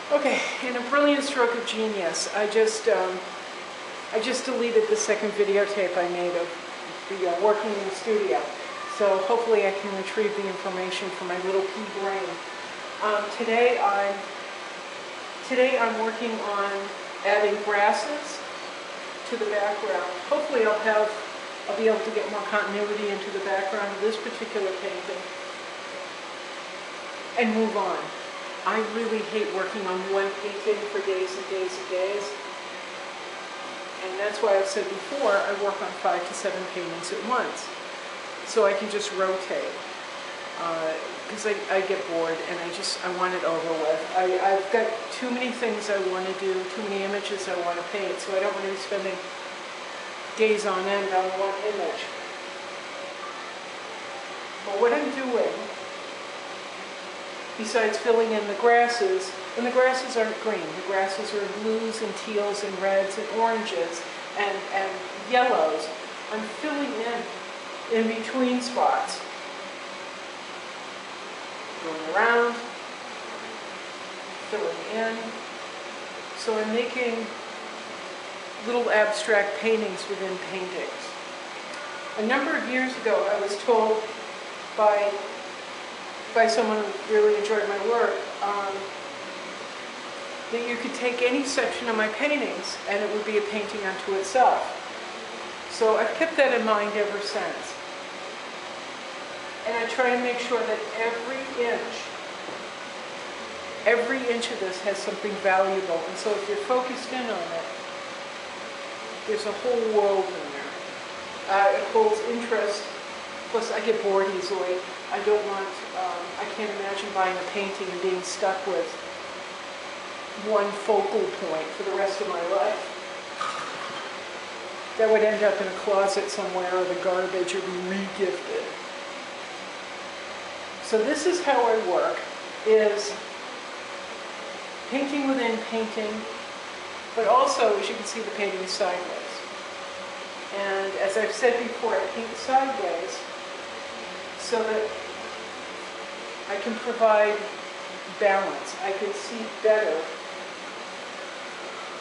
Okay, in a brilliant stroke of genius, I just deleted the second videotape I made of the working in the studio. So hopefully I can retrieve the information from my little pea brain. Today I'm working on adding grasses to the background. Hopefully I'll be able to get more continuity into the background of this particular painting and move on. I really hate working on one painting for days and days and days. And that's why I've said before, I work on 5 to 7 paintings at once. So I can just rotate. Because I get bored and I want it over with. I've got too many things I want to do, too many images I want to paint, so I don't want to be spending days on end on one image. But what I'm doing, besides filling in the grasses, and the grasses aren't green, the grasses are blues and teals and reds and oranges and yellows. I'm filling in between spots. Going around, filling in. So I'm making little abstract paintings within paintings. A number of years ago I was told by someone who really enjoyed my work that you could take any section of my paintings and it would be a painting unto itself. So I've kept that in mind ever since. And I try to make sure that every inch of this has something valuable. And so if you're focused in on it, there's a whole world in there. It holds interest. Plus, I get bored easily. I can't imagine buying a painting and being stuck with one focal point for the rest of my life. That would end up in a closet somewhere or the garbage or be re-gifted. So this is how I work, is painting within painting, but also, as you can see, the painting is sideways. And as I've said before, I paint sideways so that I can provide balance. I can see better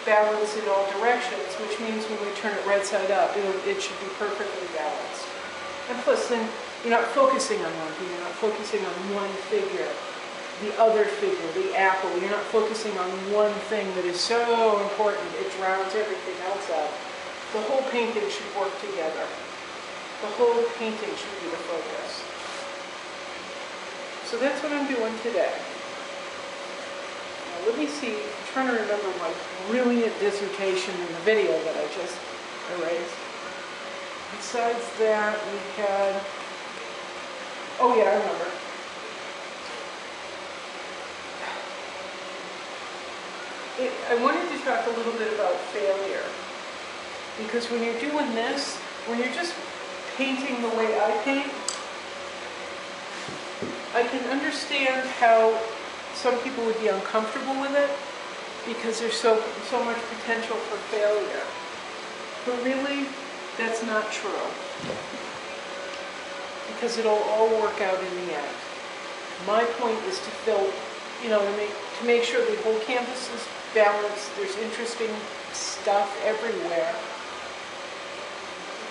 balance in all directions, which means when we turn it right side up, it should be perfectly balanced. And plus, then you're not focusing on one thing. You're not focusing on one figure, the other figure, the apple. You're not focusing on one thing that is so important. It drowns everything else out. The whole painting should work together. The whole painting should be the focus. So that's what I'm doing today. Now let me see, I'm trying to remember my brilliant dissertation in the video that I just erased. Besides that, we had, oh yeah, I remember. I wanted to talk a little bit about failure. Because when you're doing this, when you're just painting the way I paint, I can understand how some people would be uncomfortable with it because there's so much potential for failure. But really, that's not true. Because it'll all work out in the end. My point is to fill, to make sure the whole canvas is balanced, there's interesting stuff everywhere.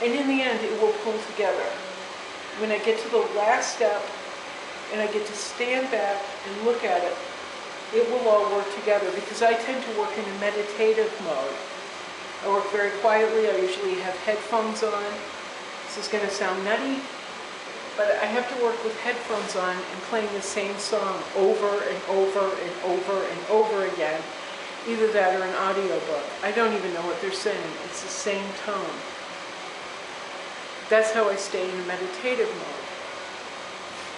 And in the end, it will pull together. When I get to the last step, and I get to stand back and look at it, it will all work together because I tend to work in a meditative mode. I work very quietly. I usually have headphones on. This is going to sound nutty, but I have to work with headphones on and playing the same song over and over and over and over again. Either that or an audiobook. I don't even know what they're saying. It's the same tone. That's how I stay in a meditative mode.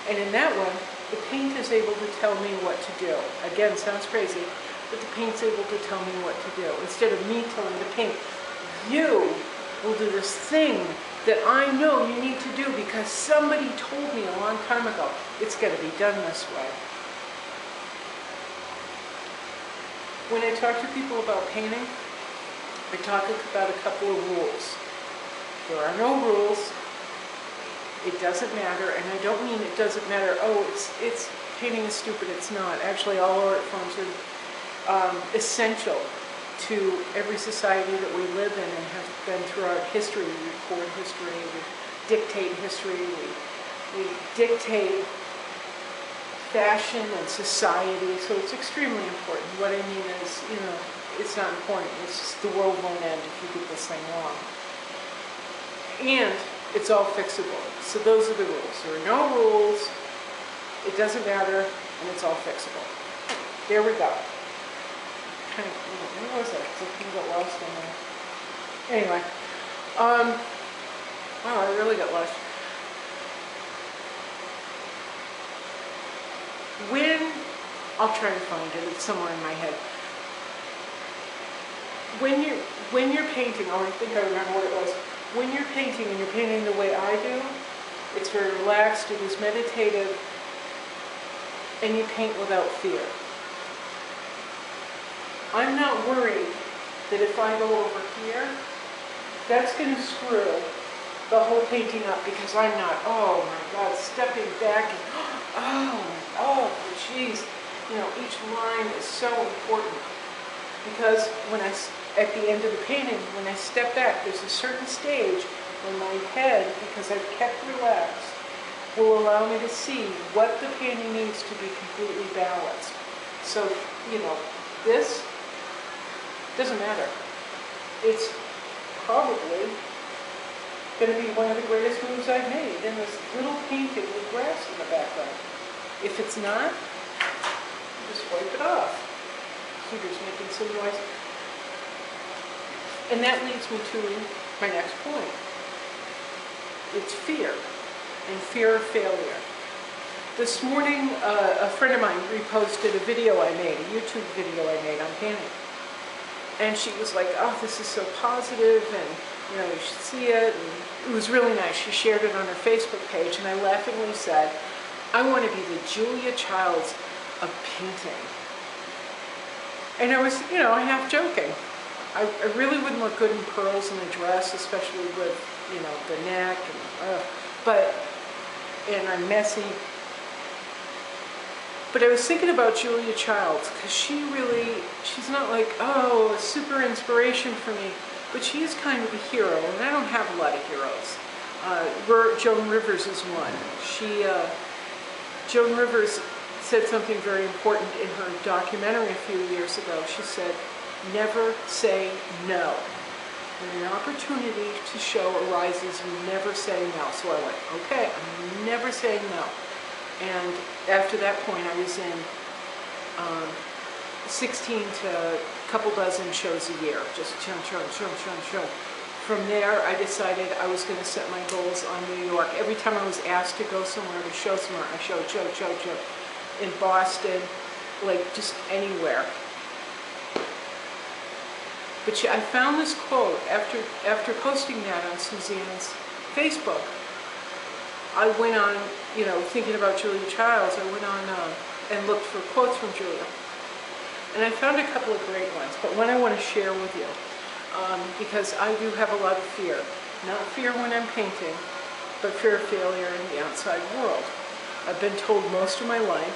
And in that one, the paint is able to tell me what to do. Again, sounds crazy, but the paint's able to tell me what to do. Instead of me telling the paint, you will do this thing that I know you need to do because somebody told me a long time ago. It's got to be done this way. When I talk to people about painting, I talk about a couple of rules. There are no rules. It doesn't matter, and I don't mean it doesn't matter, oh, it's painting is stupid, it's not. Actually, all art forms are essential to every society that we live in and have been throughout history. We record history, we dictate history, we dictate fashion and society, so it's extremely important. What I mean is, it's not important. It's just the world won't end if you get this thing wrong. And it's all fixable. So those are the rules. There are no rules, it doesn't matter, and it's all fixable. There we go. Where was that? Because I kind of got lost in there. Anyway. Wow, I really got lost. I'll try to find it. It's somewhere in my head. When you're painting, I think I remember what it was. When you're painting and you're painting the way I do, it's very relaxed, it is meditative, and you paint without fear. I'm not worried that if I go over here, that's going to screw the whole painting up, because I'm not, oh my God, stepping back and, oh, geez. Each line is so important, because at the end of the painting, when I step back, there's a certain stage where my head, because I've kept relaxed, will allow me to see what the painting needs to be completely balanced. So, this doesn't matter. It's probably going to be one of the greatest moves I've made in this little painting with grass in the background. If it's not, just wipe it off. Computer's making some noise. And that leads me to my next point. It's fear, and fear of failure. This morning, a friend of mine reposted a video I made, a YouTube video I made on painting. And she was like, oh, this is so positive, and you should see it. And it was really nice. She shared it on her Facebook page, and I laughingly said, I want to be the Julia Childs of painting. And I was, half joking. I really wouldn't look good in pearls in a dress, especially with, the neck, and I'm messy. But I was thinking about Julia Childs, because she's not like, oh, a super inspiration for me, but she is kind of a hero, and I don't have a lot of heroes. Joan Rivers is one. Joan Rivers said something very important in her documentary a few years ago. She said, never say no. When an opportunity to show arises, you never say no. So I went, okay, I'm never saying no. And after that point, I was in 16 to a couple dozen shows a year, just show. From there, I decided I was going to set my goals on New York. Every time I was asked to go somewhere, to show somewhere, I showed. In Boston, like just anywhere. But I found this quote after posting that on Suzanne's Facebook. I went on, thinking about Julia Childs, I went on and looked for quotes from Julia. And I found a couple of great ones, but one I want to share with you, because I do have a lot of fear. Not fear when I'm painting, but fear of failure in the outside world. I've been told most of my life,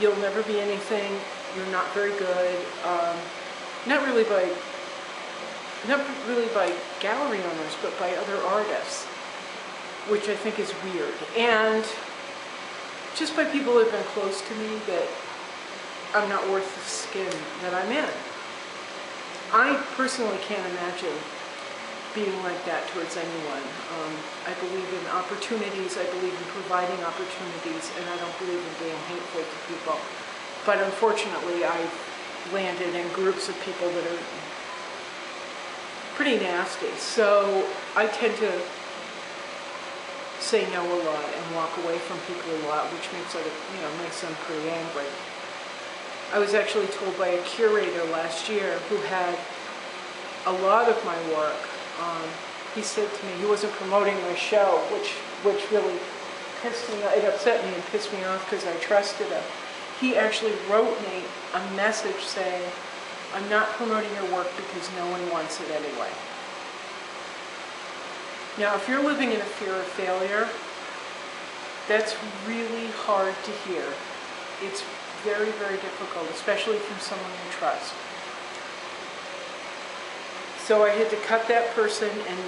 you'll never be anything, you're not very good, not really by gallery owners, but by other artists, which I think is weird. And just by people who have been close to me, that I'm not worth the skin that I'm in. I personally can't imagine being like that towards anyone. I believe in opportunities, I believe in providing opportunities, and I don't believe in being hateful to people. But unfortunately, I've landed in groups of people that are pretty nasty. So I tend to say no a lot and walk away from people a lot, which makes them pretty angry. I was actually told by a curator last year who had a lot of my work. He said to me, he wasn't promoting my show, which really pissed me off. It upset me and pissed me off because I trusted him. He actually wrote me a message saying, I'm not promoting your work because no one wants it anyway. Now, if you're living in a fear of failure, That's really hard to hear. It's very, very difficult, especially from someone you trust. So I had to cut that person and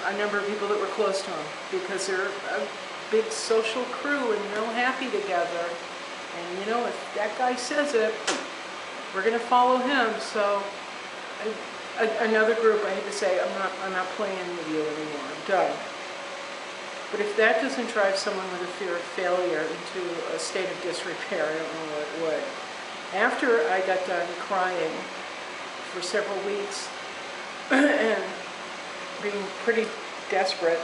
a number of people that were close to him, because they're a big social crew and real happy together. And you know, if that guy says it, we're going to follow him. So another group, I had to say, I'm not playing with you anymore. I'm done. But if that doesn't drive someone with a fear of failure into a state of disrepair, I don't know what it would. After I got done crying for several weeks and being pretty desperate,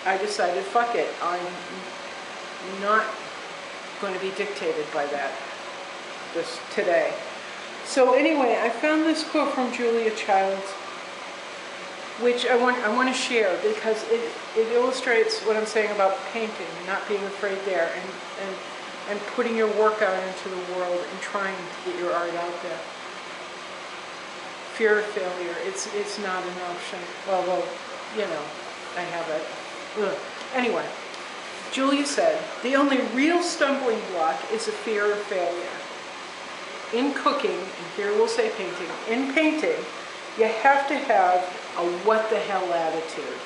I decided, fuck it, I'm not going to be dictated by that just today. So anyway, I found this quote from Julia Childs, which I want to share because it illustrates what I'm saying about painting, not being afraid there, and putting your work out into the world and trying to get your art out there. Fear of failure, it's not an option, although, you know, I have it. Ugh. Anyway, Julia said, the only real stumbling block is a fear of failure. In cooking, and here we'll say painting, in painting, you have to have a what the hell attitude.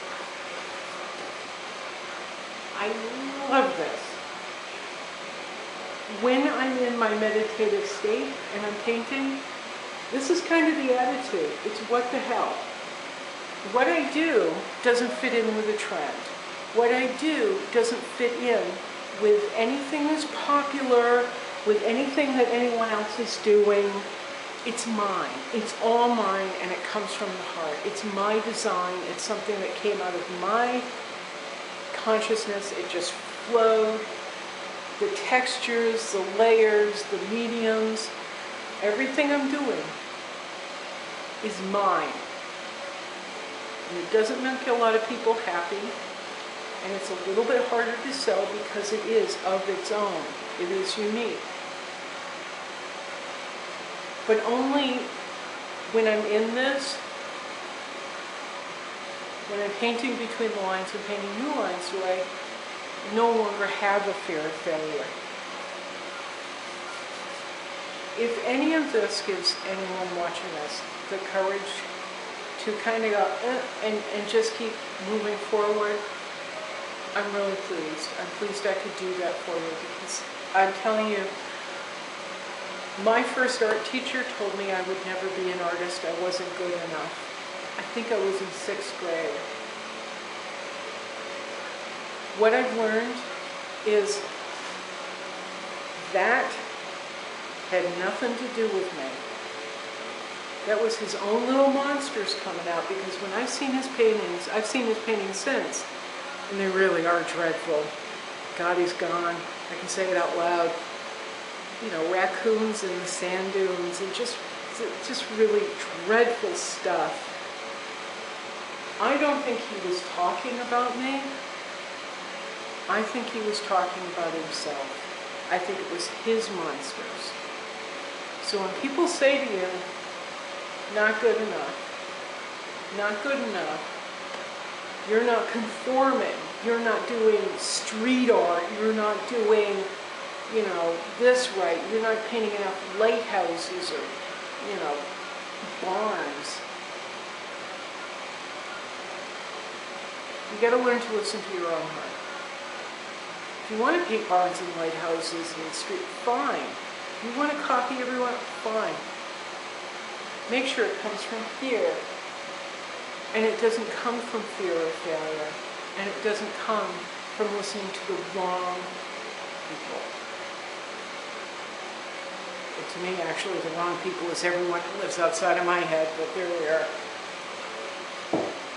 I love this. When I'm in my meditative state and I'm painting, this is kind of the attitude. It's what the hell. What I do doesn't fit in with a trend. What I do doesn't fit in with anything that's popular, with anything that anyone else is doing. It's mine. It's all mine, and it comes from the heart. It's my design. It's something that came out of my consciousness. It just flowed. The textures, the layers, the mediums, everything I'm doing is mine. And it doesn't make a lot of people happy, and it's a little bit harder to sell because it is of its own. It is unique. But only when I'm in this, when I'm painting between the lines and painting new lines, do I no longer have a fear of failure. If any of this gives anyone watching this the courage to kind of go and just keep moving forward, I'm really pleased. I'm pleased I could do that for you, because I'm telling you, my first art teacher told me I would never be an artist. I wasn't good enough. I think I was in 6th grade. What I've learned is that had nothing to do with me. That was his own little monsters coming out, because when I've seen his paintings since, and they really are dreadful. God, he's gone. I can say it out loud. You know, raccoons in the sand dunes, and just really dreadful stuff. I don't think he was talking about me. I think he was talking about himself. I think it was his monsters. So when people say to you, not good enough, not good enough, you're not conforming, you're not doing street art, you're not doing, you know, this right, you're not painting enough lighthouses or, you know, barns. You got to learn to listen to your own heart. If you want to paint barns and lighthouses and street, fine. If you want to copy everyone, fine. Make sure it comes from here. And it doesn't come from fear of failure. And it doesn't come from listening to the wrong people. But to me, actually, the wrong people is everyone who lives outside of my head, but there we are.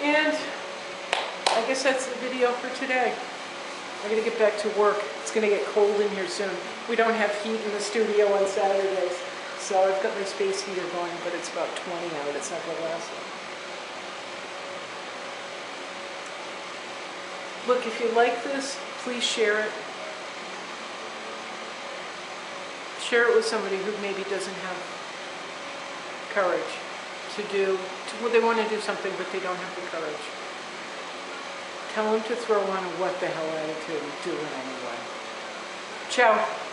And I guess that's the video for today. I'm going to get back to work. It's going to get cold in here soon. We don't have heat in the studio on Saturdays, so I've got my space heater going, but it's about 20 out. It's not going to last long. Look, if you like this, please share it. Share it with somebody who maybe doesn't have courage to do, well, they want to do something, but they don't have the courage. tell him to throw on a what the hell attitude and do it anyway. Ciao.